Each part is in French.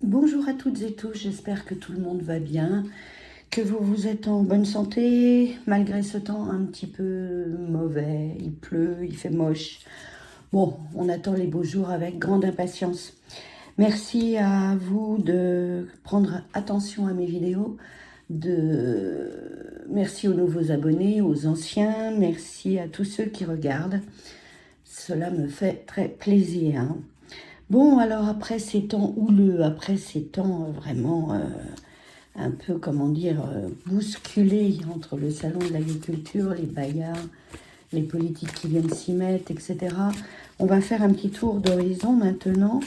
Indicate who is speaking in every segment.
Speaker 1: Bonjour à toutes et tous, j'espère que tout le monde va bien, que vous êtes en bonne santé, malgré ce temps un petit peu mauvais, il pleut, il fait moche. Bon, on attend les beaux jours avec grande impatience. Merci à vous de prendre attention à mes vidéos, merci aux nouveaux abonnés, aux anciens, merci à tous ceux qui regardent. Cela me fait très plaisir. Bon, alors après ces temps houleux, après ces temps vraiment un peu, comment dire, bousculés entre le salon de l'agriculture, les baillards, les politiques qui viennent s'y mettre, etc. On va faire un petit tour d'horizon maintenant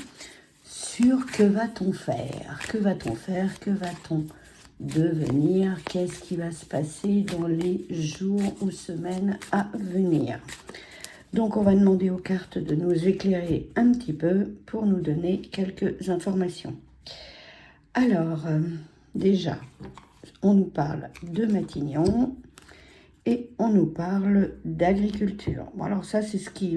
Speaker 1: sur que va-t-on faire? Que va-t-on faire? Que va-t-on devenir? Qu'est-ce qui va se passer dans les jours ou semaines à venir? Donc on va demander aux cartes de nous éclairer un petit peu pour nous donner quelques informations. Alors, déjà, on nous parle de Matignon et on nous parle d'agriculture. Bon, alors ça, c'est ce qui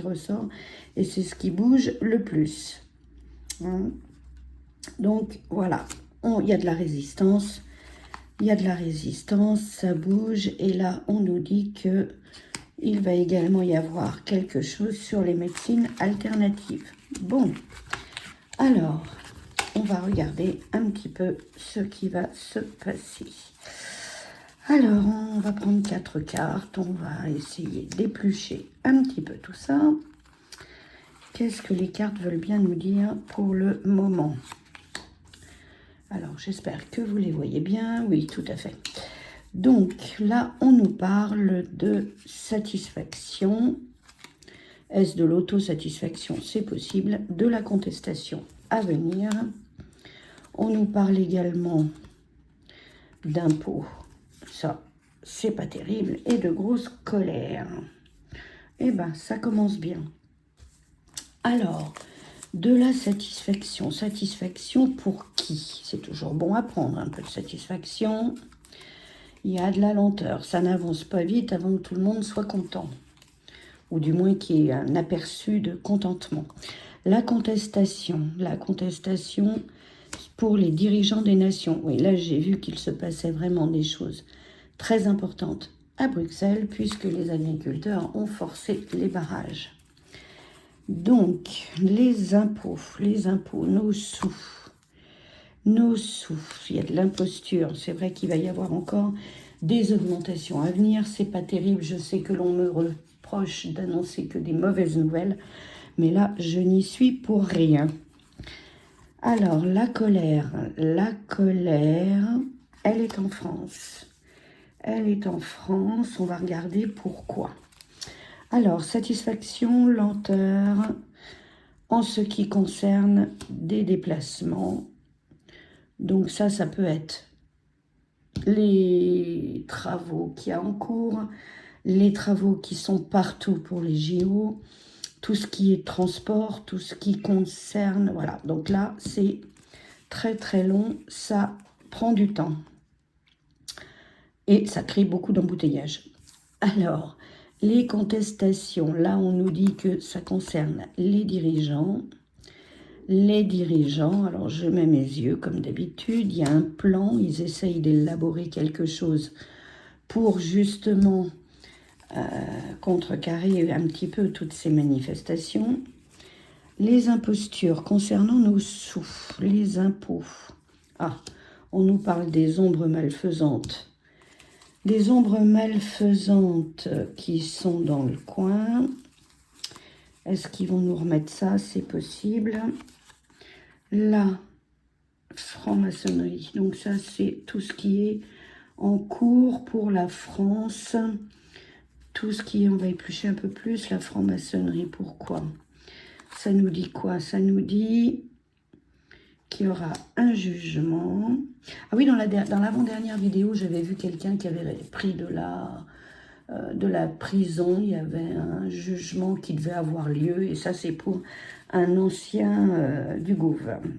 Speaker 1: ressort et c'est ce qui bouge le plus. Donc voilà, il y a de la résistance, ça bouge et là on nous dit que il va également y avoir quelque chose sur les médecines alternatives. Bon, alors, on va regarder un petit peu ce qui va se passer. Alors, on va prendre 4 cartes, on va essayer d'éplucher un petit peu tout ça. Qu'est-ce que les cartes veulent bien nous dire pour le moment? Alors, j'espère que vous les voyez bien. Oui, tout à fait. Donc là, on nous parle de satisfaction. Est-ce de l'autosatisfaction? C'est possible. De la contestation à venir. On nous parle également d'impôts. Ça, c'est pas terrible. Et de grosse colère. Eh ben, ça commence bien. Alors, de la satisfaction. Satisfaction pour qui? C'est toujours bon à prendre un peu de satisfaction. Il y a de la lenteur, ça n'avance pas vite avant que tout le monde soit content, ou du moins qu'il y ait un aperçu de contentement. La contestation pour les dirigeants des nations. Oui, là j'ai vu qu'il se passait vraiment des choses très importantes à Bruxelles, puisque les agriculteurs ont forcé les barrages. Donc, les impôts, nos sous, il y a de l'imposture. C'est vrai qu'il va y avoir encore des augmentations à venir. C'est pas terrible. Je sais que l'on me reproche d'annoncer que des mauvaises nouvelles. Mais là, je n'y suis pour rien. Alors, la colère, elle est en France. Elle est en France. On va regarder pourquoi. Alors, satisfaction, lenteur, en ce qui concerne des déplacements. Donc ça peut être les travaux qu'il y a en cours, les travaux qui sont partout pour les JO, tout ce qui est transport, tout ce qui concerne, voilà. Donc là, c'est très très long, ça prend du temps. Et ça crée beaucoup d'embouteillages. Alors, les contestations, là on nous dit que ça concerne les dirigeants. Alors je mets mes yeux comme d'habitude, il y a un plan, ils essayent d'élaborer quelque chose pour justement contrecarrer un petit peu toutes ces manifestations. Les impostures concernant nos sous, les impôts. Ah, on nous parle des ombres malfaisantes. Des ombres malfaisantes qui sont dans le coin. Est-ce qu'ils vont nous remettre ça? C'est possible. La franc-maçonnerie. Donc ça, c'est tout ce qui est en cours pour la France. Tout ce qui est, on va éplucher un peu plus, la franc-maçonnerie. Pourquoi? Ça nous dit quoi? Ça nous dit qu'il y aura un jugement. Ah oui, dans l'avant-dernière vidéo, j'avais vu quelqu'un qui avait pris de la prison. Il y avait un jugement qui devait avoir lieu. Et ça, c'est pour un ancien du gouvernement.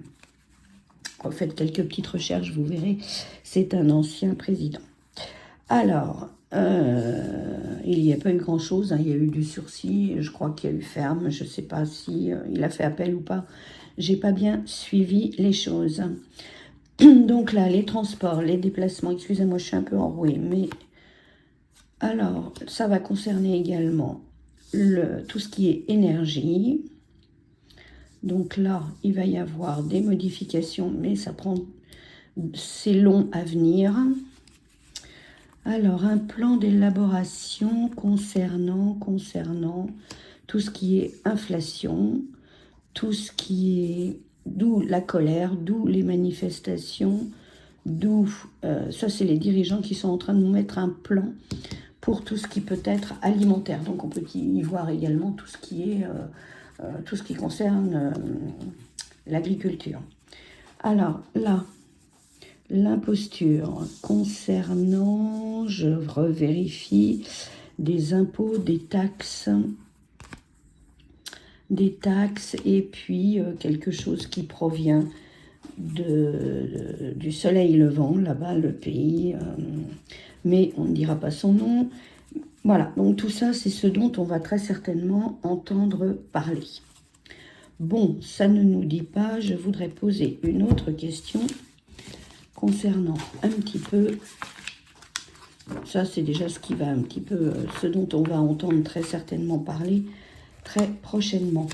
Speaker 1: Faites quelques petites recherches, vous verrez. C'est un ancien président. Alors, Il n'y a pas eu grand-chose, hein. Il y a eu du sursis, je crois qu'il y a eu ferme, je ne sais pas si il a fait appel ou pas. J'ai pas bien suivi les choses. Donc là, les transports, les déplacements, excusez-moi, je suis un peu enrouée, mais alors, ça va concerner également tout ce qui est énergie. Donc là, il va y avoir des modifications, mais c'est long à venir. Alors, un plan d'élaboration concernant tout ce qui est inflation, tout ce qui est, d'où la colère, d'où les manifestations, d'où, ça c'est les dirigeants qui sont en train de nous mettre un plan pour tout ce qui peut être alimentaire. Donc on peut y voir également tout ce qui concerne l'agriculture. Alors là, l'imposture concernant, je revérifie, des impôts, des taxes et puis quelque chose qui provient du soleil levant, là-bas, le pays, mais on ne dira pas son nom. Voilà, donc tout ça, c'est ce dont on va très certainement entendre parler. Bon, ça ne nous dit pas, je voudrais poser une autre question concernant un petit peu, ça c'est déjà ce qui va un petit peu, ce dont on va entendre très certainement parler très prochainement.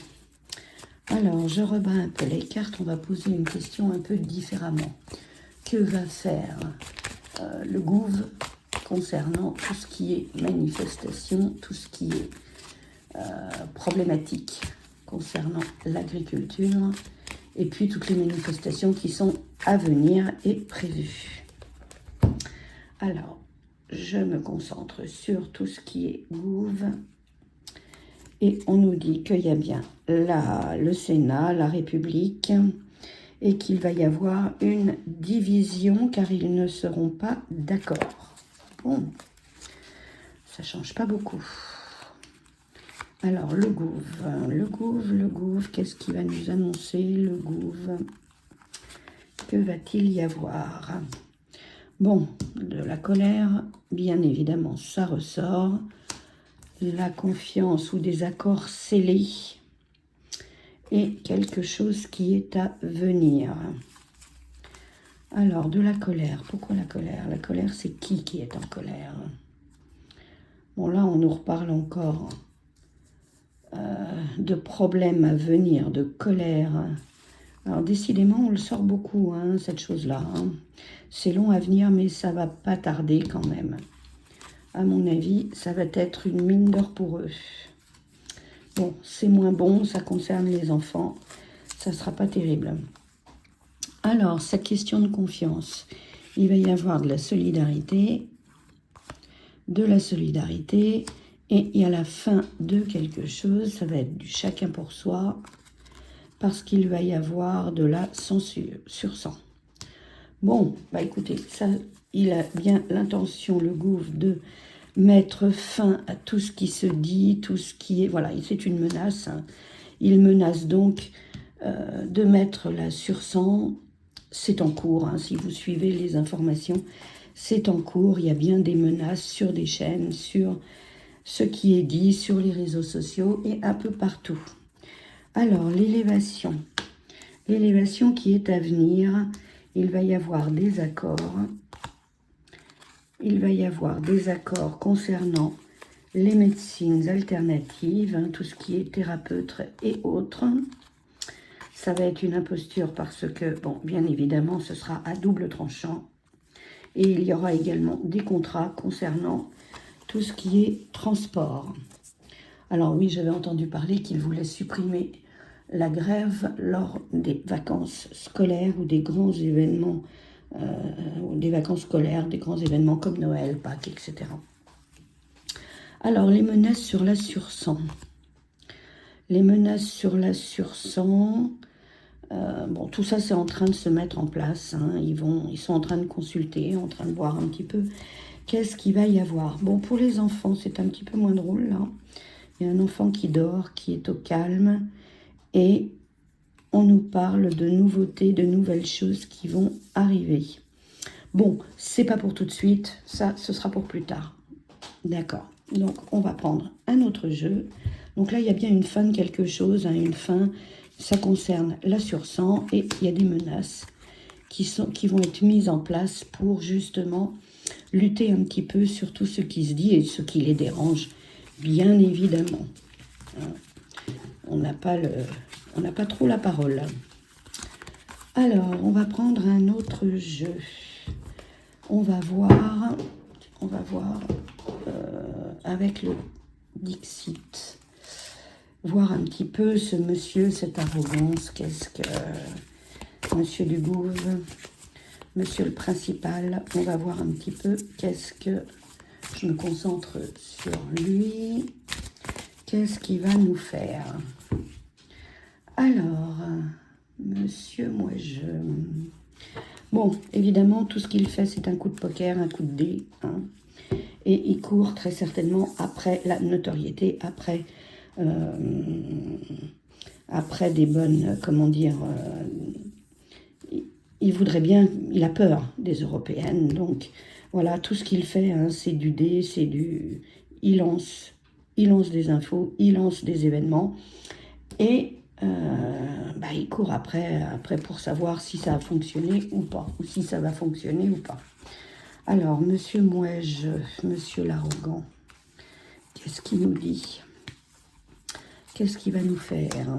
Speaker 1: Alors, je rebats un peu les cartes, on va poser une question un peu différemment. Que va faire le gouv concernant tout ce qui est manifestation, tout ce qui est problématique concernant l'agriculture, et puis toutes les manifestations qui sont à venir et prévues. Alors, je me concentre sur tout ce qui est gouv. Et on nous dit qu'il y a bien le Sénat, la République, et qu'il va y avoir une division car ils ne seront pas d'accord. Bon, ça ne change pas beaucoup. Alors, le gouv, qu'est-ce qu'il va nous annoncer, le gouv? Que va-t-il y avoir? Bon, de la colère, bien évidemment, ça ressort. La confiance ou des accords scellés et quelque chose qui est à venir. Alors, de la colère. Pourquoi la colère? La colère, c'est qui est en colère? Bon, là, on nous reparle encore de problèmes à venir, de colère. Alors, décidément, on le sort beaucoup, hein, cette chose-là. Hein. C'est long à venir, mais ça va pas tarder quand même. À mon avis, ça va être une mine d'or pour eux. Bon, c'est moins bon, ça concerne les enfants. Ça ne sera pas terrible. Alors, cette question de confiance. Il va y avoir de la solidarité. Et à la fin de quelque chose, ça va être du chacun pour soi. Parce qu'il va y avoir de la censure sur sang. Bon, bah écoutez, ça, il a bien l'intention, le gouv, de mettre fin à tout ce qui se dit, tout ce qui est... Voilà, c'est une menace. Hein. Il menace donc de mettre la sur-sang. C'est en cours, hein, si vous suivez les informations. C'est en cours, il y a bien des menaces sur des chaînes, sur ce qui est dit, sur les réseaux sociaux et un peu partout. Alors, l'élévation. L'élévation qui est à venir, il va y avoir des accords. Il va y avoir des accords concernant les médecines alternatives, hein, tout ce qui est thérapeute et autres. Ça va être une imposture parce que, bon, bien évidemment, ce sera à double tranchant. Et il y aura également des contrats concernant tout ce qui est transport. Alors oui, j'avais entendu parler qu'ils voulaient supprimer la grève lors des vacances scolaires ou des grands événements, des vacances scolaires, des grands événements comme Noël, Pâques, etc. Alors, les menaces sur la sur-sang. Les menaces sur la sur-sang, bon, tout ça, c'est en train de se mettre en place. Hein. Ils sont en train de consulter, en train de voir un petit peu qu'est-ce qu'il va y avoir. Bon, pour les enfants, c'est un petit peu moins drôle, là. Il y a un enfant qui dort, qui est au calme, et on nous parle de nouveautés, de nouvelles choses qui vont arriver. Bon, c'est pas pour tout de suite, ça, ce sera pour plus tard. D'accord. Donc, on va prendre un autre jeu. Donc là, il y a bien une fin de quelque chose, hein, une fin. Ça concerne la sur-sang et il y a des menaces qui vont être mises en place pour justement lutter un petit peu sur tout ce qui se dit et ce qui les dérange, bien évidemment. Hein. On n'a pas trop la parole. Alors, on va prendre un autre jeu. On va voir avec le Dixit, voir un petit peu ce monsieur, cette arrogance, qu'est-ce que monsieur Dugouve, monsieur le principal, on va voir un petit peu qu'est-ce que, je me concentre sur lui, qu'est-ce qu'il va nous faire. Alors, monsieur bon, évidemment, tout ce qu'il fait, c'est un coup de poker, un coup de dé, hein. Et il court très certainement après la notoriété, après des bonnes, comment dire, il voudrait bien, il a peur des européennes, donc voilà, tout ce qu'il fait, hein, c'est du dé, il lance des infos, il lance des événements, et il court après pour savoir si ça a fonctionné ou pas, ou si ça va fonctionner ou pas. Alors, monsieur Mouège, monsieur l'arrogant, qu'est-ce qu'il nous dit? Qu'est-ce qu'il va nous faire?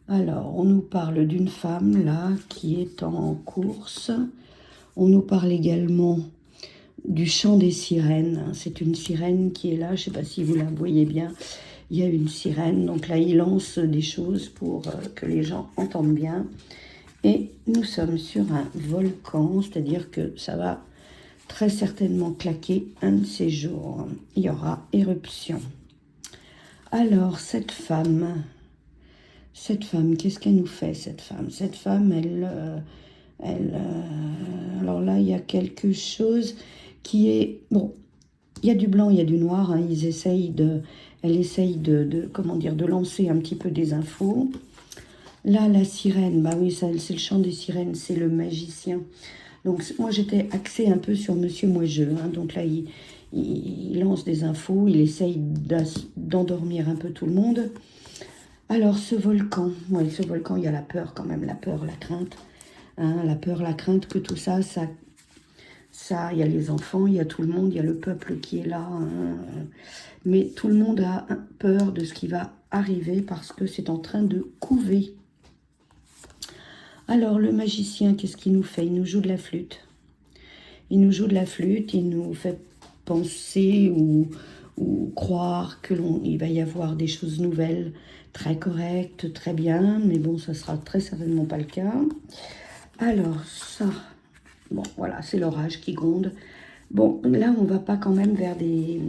Speaker 1: Alors, on nous parle d'une femme, là, qui est en course. On nous parle également du chant des sirènes. C'est une sirène qui est là, je ne sais pas si vous la voyez bien. Il y a une sirène, donc là, il lance des choses pour que les gens entendent bien. Et nous sommes sur un volcan, c'est-à-dire que ça va très certainement claquer un de ces jours. Il y aura éruption. Alors, cette femme, qu'est-ce qu'elle nous fait, cette femme? Cette femme, alors là, il y a quelque chose qui est... Bon, il y a du blanc, il y a du noir. Hein, elle essaye de lancer un petit peu des infos. Là, la sirène, bah oui, c'est le chant des sirènes, c'est le magicien. Donc, moi, j'étais axée un peu sur Monsieur Moiseux. Hein, donc là, il lance des infos, il essaye d'endormir un peu tout le monde. Alors, ce volcan, il y a la peur quand même, la peur, la crainte. Hein, la peur, la crainte que tout ça, il y a les enfants, il y a tout le monde, il y a le peuple qui est là. Hein, mais tout le monde a peur de ce qui va arriver parce que c'est en train de couver. Alors, le magicien, qu'est-ce qu'il nous fait? Il nous joue de la flûte. Il nous joue de la flûte, il nous fait penser ou croire qu'il va y avoir des choses nouvelles, très correctes, très bien, mais bon, ça sera très certainement pas le cas. Alors, ça, bon, voilà, c'est l'orage qui gronde. Bon, là, on va pas quand même vers des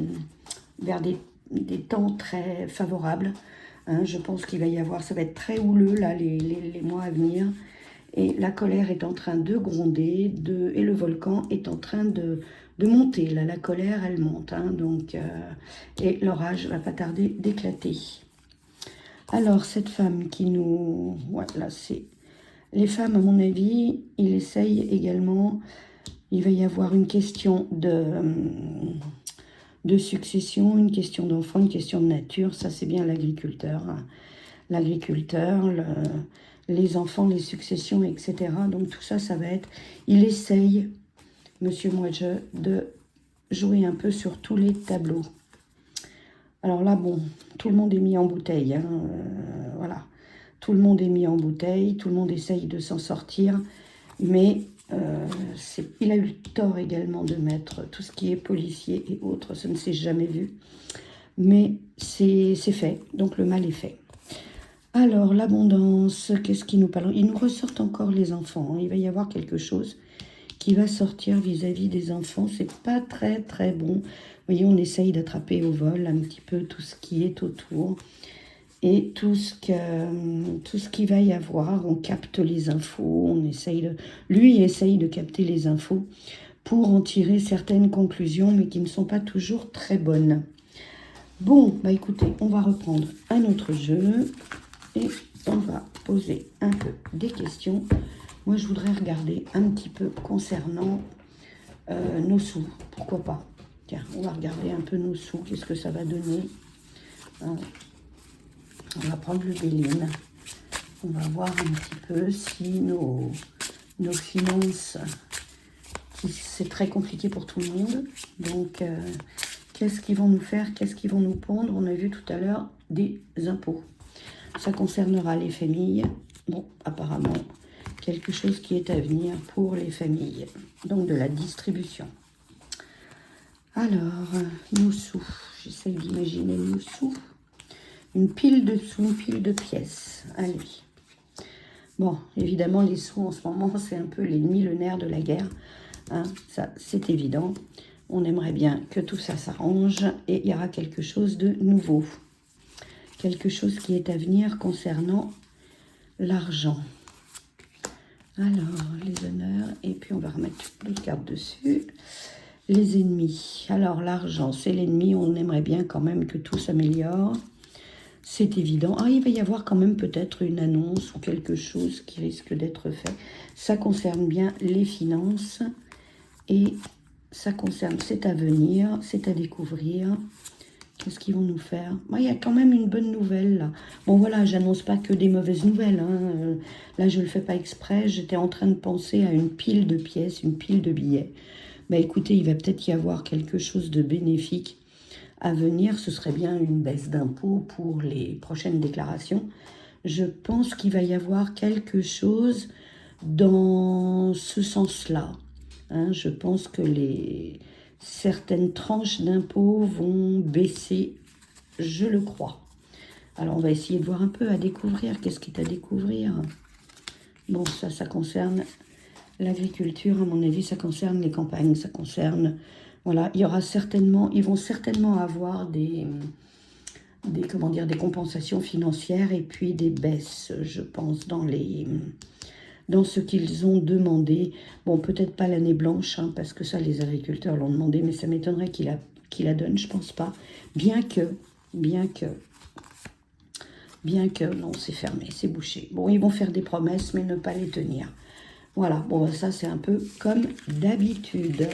Speaker 1: temps très favorables. Hein, je pense qu'il va y avoir, ça va être très houleux, là, les mois à venir. Et la colère est en train de gronder, et le volcan est en train de monter. Là, la colère, elle monte. Hein, donc, et l'orage va pas tarder d'éclater. Alors, cette femme qui nous... Voilà, c'est... Les femmes, à mon avis, il essaye également... Il va y avoir une question de succession, une question d'enfant, une question de nature. Ça, c'est bien l'agriculteur. Hein. L'agriculteur, les enfants, les successions, etc. Donc tout ça, ça va être... Il essaye, monsieur Moijeux, de jouer un peu sur tous les tableaux. Alors là, bon, tout le monde est mis en bouteille. Hein, voilà. Tout le monde est mis en bouteille, tout le monde essaye de s'en sortir. Mais il a eu tort également de mettre tout ce qui est policier et autres. Ça ne s'est jamais vu. Mais c'est fait, donc le mal est fait. Alors, l'abondance, qu'est-ce qu'il nous parle? Il nous ressortent encore les enfants. Hein. Il va y avoir quelque chose qui va sortir vis-à-vis des enfants. C'est pas très, très bon. Vous voyez, on essaye d'attraper au vol un petit peu tout ce qui est autour. Et tout ce qu'il va y avoir, on capte les infos. Lui essaye de capter les infos pour en tirer certaines conclusions, mais qui ne sont pas toujours très bonnes. Bon, bah écoutez, on va reprendre un autre jeu. Et on va poser un peu des questions. Moi, je voudrais regarder un petit peu concernant nos sous. Pourquoi pas? Tiens, on va regarder un peu nos sous, qu'est-ce que ça va donner. Hein. On va prendre le Béline. On va voir un petit peu si nos finances, c'est très compliqué pour tout le monde. Donc, qu'est-ce qu'ils vont nous faire? Qu'est-ce qu'ils vont nous pondre? On a vu tout à l'heure des impôts. Ça concernera les familles. Bon, apparemment, quelque chose qui est à venir pour les familles. Donc, de la distribution. Alors, nos sous. J'essaie d'imaginer nos sous. Une pile de sous, une pile de pièces. Allez. Bon, évidemment, les sous en ce moment, c'est un peu l'ennemi, le nerf de la guerre. Hein, ça, c'est évident. On aimerait bien que tout ça s'arrange et il y aura quelque chose de nouveau. Quelque chose qui est à venir concernant l'argent. Alors, les honneurs, et puis on va remettre d'autres cartes dessus. Les ennemis. Alors, l'argent, c'est l'ennemi. On aimerait bien quand même que tout s'améliore. C'est évident. Ah, il va y avoir quand même peut-être une annonce ou quelque chose qui risque d'être fait. Ça concerne bien les finances et ça concerne, c'est à venir, c'est à découvrir. Qu'est-ce qu'ils vont nous faire? Il y a quand même une bonne nouvelle là. Bon voilà, j'annonce pas que des mauvaises nouvelles. Hein. Là, je ne le fais pas exprès. J'étais en train de penser à une pile de pièces, une pile de billets. Écoutez, il va peut-être y avoir quelque chose de bénéfique à venir. Ce serait bien une baisse d'impôts pour les prochaines déclarations. Je pense qu'il va y avoir quelque chose dans ce sens-là. Hein, je pense que certaines tranches d'impôts vont baisser, je le crois. Alors, on va essayer de voir un peu, à découvrir. Qu'est-ce qui est à découvrir? Bon, ça concerne l'agriculture, à mon avis, ça concerne les campagnes, ça concerne... Voilà, il y aura certainement, ils vont certainement avoir des compensations financières et puis des baisses, je pense, dans ce qu'ils ont demandé. Bon, peut-être pas l'année blanche, hein, parce que ça, les agriculteurs l'ont demandé, mais ça m'étonnerait qu'il la donne, je pense pas. Bien que, non, c'est fermé, c'est bouché. Bon, ils vont faire des promesses, mais ne pas les tenir. Voilà, bon, ça, c'est un peu comme d'habitude.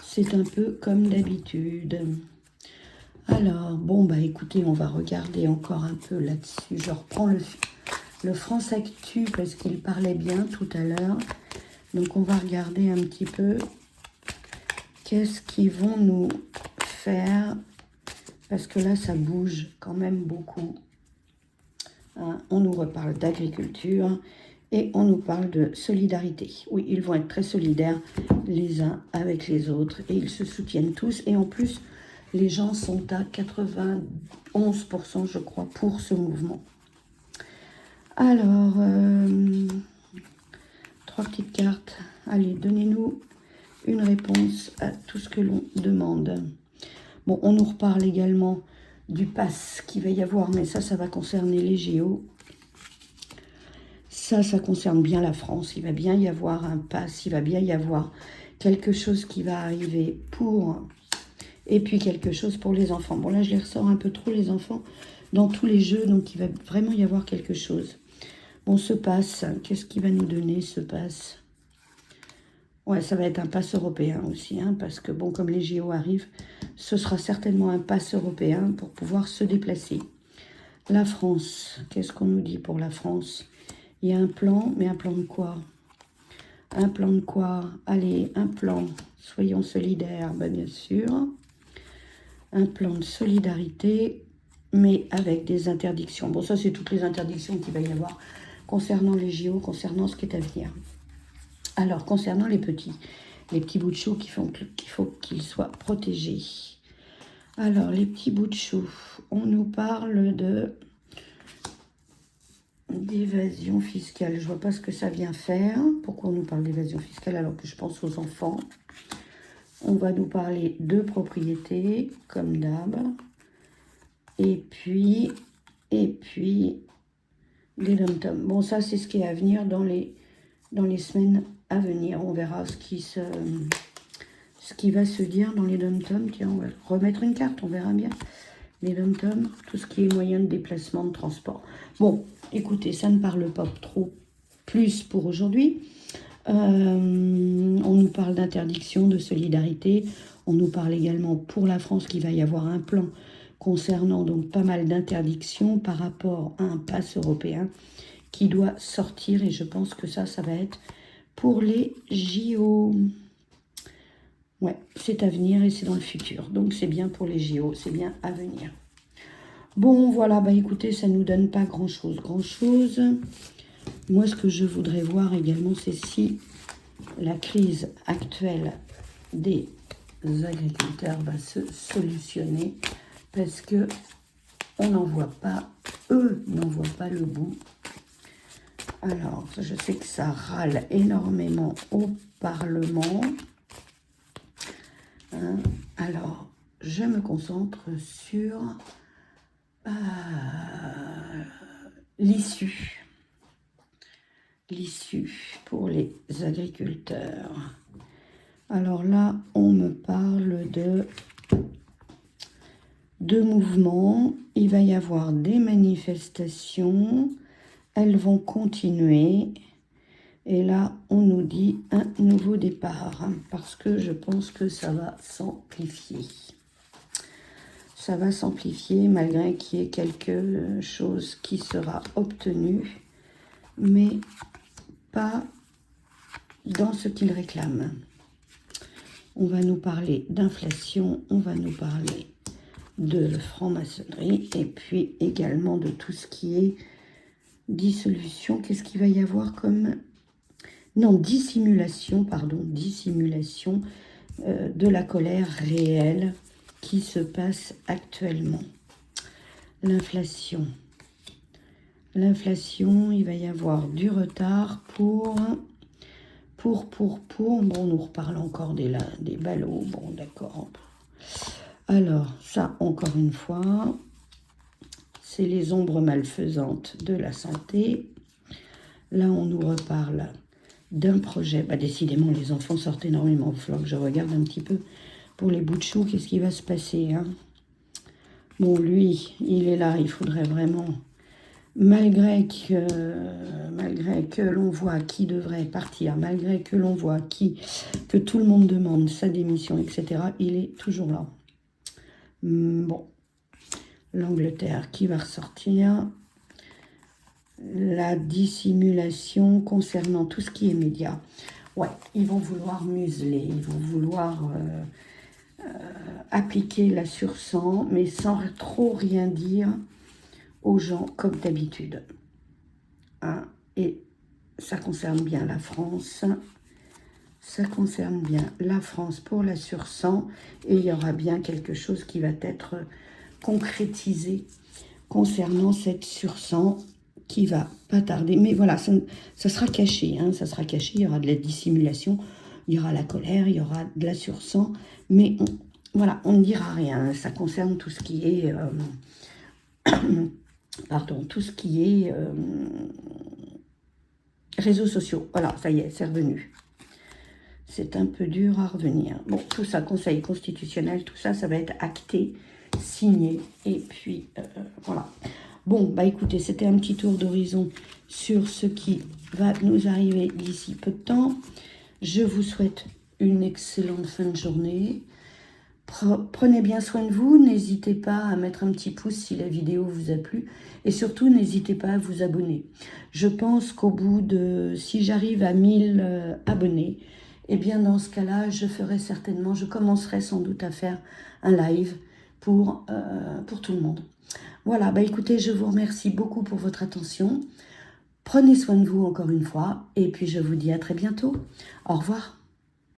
Speaker 1: C'est un peu comme d'habitude. Alors, bon, écoutez, on va regarder encore un peu là-dessus. Je reprends le France Actu parce qu'il parlait bien tout à l'heure. Donc, on va regarder un petit peu qu'est-ce qu'ils vont nous faire. Parce que là, ça bouge quand même beaucoup. Hein, on nous reparle d'agriculture et on nous parle de solidarité. Oui, ils vont être très solidaires les uns avec les autres et ils se soutiennent tous. Et en plus, les gens sont à 91%, je crois, pour ce mouvement. Alors, 3 petites cartes. Allez, donnez-nous une réponse à tout ce que l'on demande. Bon, on nous reparle également du pass qu'il va y avoir, mais ça va concerner les géos. Ça concerne bien la France. Il va bien y avoir un pass, il va bien y avoir quelque chose qui va arriver pour... Et puis quelque chose pour les enfants. Bon, là, je les ressors un peu trop, les enfants, dans tous les jeux. Donc, il va vraiment y avoir quelque chose. Bon, ce pass, qu'est-ce qu'il va nous donner, ce pass? Ouais, ça va être un pass européen aussi, hein, parce que, bon, comme les JO arrivent, ce sera certainement un pass européen pour pouvoir se déplacer. La France, qu'est-ce qu'on nous dit pour la France? Il y a un plan, mais un plan de quoi? Un plan de quoi? Allez, un plan, soyons solidaires, bien sûr. Un plan de solidarité, mais avec des interdictions. Bon, ça, c'est toutes les interdictions qu'il va y avoir concernant les JO, concernant ce qui est à venir. Alors, concernant les petits bouts de chou qu'il faut qu'ils soient protégés. Alors, les petits bouts de chou, on nous parle d'évasion fiscale. Je vois pas ce que ça vient faire. Pourquoi on nous parle d'évasion fiscale alors que je pense aux enfants? On va nous parler de propriété, comme d'hab. Et puis, des dom-toms. Bon, ça, c'est ce qui est à venir dans les semaines à venir. On verra ce qui va se dire dans les dom-toms. Tiens, on va remettre une carte, on verra bien. Les dom-toms, tout ce qui est moyen de déplacement, de transport. Bon, écoutez, ça ne parle pas trop plus pour aujourd'hui. On nous parle d'interdiction, de solidarité. On nous parle également pour la France qu'il va y avoir un plan concernant donc pas mal d'interdictions par rapport à un pass européen qui doit sortir. Et je pense que ça va être pour les JO. Ouais, c'est à venir et c'est dans le futur. Donc c'est bien pour les JO, c'est bien à venir. Bon, voilà, bah écoutez, ça ne nous donne pas grand-chose. Moi, ce que je voudrais voir également, c'est si la crise actuelle des agriculteurs va se solutionner, parce que on n'en voit pas, eux n'en voient pas le bout. Alors, je sais que ça râle énormément au Parlement. Hein, alors, je me concentre sur l'issue pour les agriculteurs. Alors là, on me parle de mouvements. Il va y avoir des manifestations. Elles vont continuer. Et là, on nous dit un nouveau départ. Parce que je pense que ça va s'amplifier. Ça va s'amplifier malgré qu'il y ait quelque chose qui sera obtenu. Mais pas dans ce qu'ils réclament. On va nous parler d'inflation, on va nous parler de franc-maçonnerie et puis également de tout ce qui est dissolution. Qu'est-ce qu'il va y avoir comme... Non, dissimulation, de la colère réelle qui se passe actuellement. L'inflation. L'inflation, il va y avoir du retard pour... Bon, on nous reparle encore des ballots, bon, d'accord. Alors, ça, encore une fois, c'est les ombres malfaisantes de la santé. Là, on nous reparle d'un projet. Bah, décidément, les enfants sortent énormément. Il va falloir que je regarde un petit peu pour les bouts de chou, qu'est-ce qui va se passer, hein. Bon, lui, il est là, il faudrait vraiment... Malgré que l'on voit qui devrait partir, malgré que l'on voit que tout le monde demande sa démission, etc., il est toujours là. Bon, l'Angleterre qui va ressortir, la dissimulation concernant tout ce qui est médias. Ouais, ils vont vouloir museler, ils vont vouloir appliquer la sur-sang, mais sans trop rien dire aux gens comme d'habitude. Hein, et ça concerne bien la France. Ça concerne bien la France pour la sur-sang. Et il y aura bien quelque chose qui va être concrétisé concernant cette sur-sang qui va pas tarder. Mais voilà, ça sera caché. Hein, ça sera caché. Il y aura de la dissimulation. Il y aura la colère. Il y aura de la sur-sang. Mais voilà, on ne dira rien. Ça concerne tout ce qui est... tout ce qui est réseaux sociaux. Voilà, ça y est, c'est revenu. C'est un peu dur à revenir. Bon, tout ça, Conseil constitutionnel, tout ça, ça va être acté, signé, et puis voilà. Bon, bah écoutez, c'était un petit tour d'horizon sur ce qui va nous arriver d'ici peu de temps. Je vous souhaite une excellente fin de journée. Prenez bien soin de vous, n'hésitez pas à mettre un petit pouce si la vidéo vous a plu et surtout n'hésitez pas à vous abonner. Je pense qu'au bout de, si j'arrive à 1000 abonnés, eh bien dans ce cas-là, je commencerai sans doute à faire un live pour tout le monde. Voilà, bah écoutez, je vous remercie beaucoup pour votre attention. Prenez soin de vous encore une fois et puis je vous dis à très bientôt. Au revoir.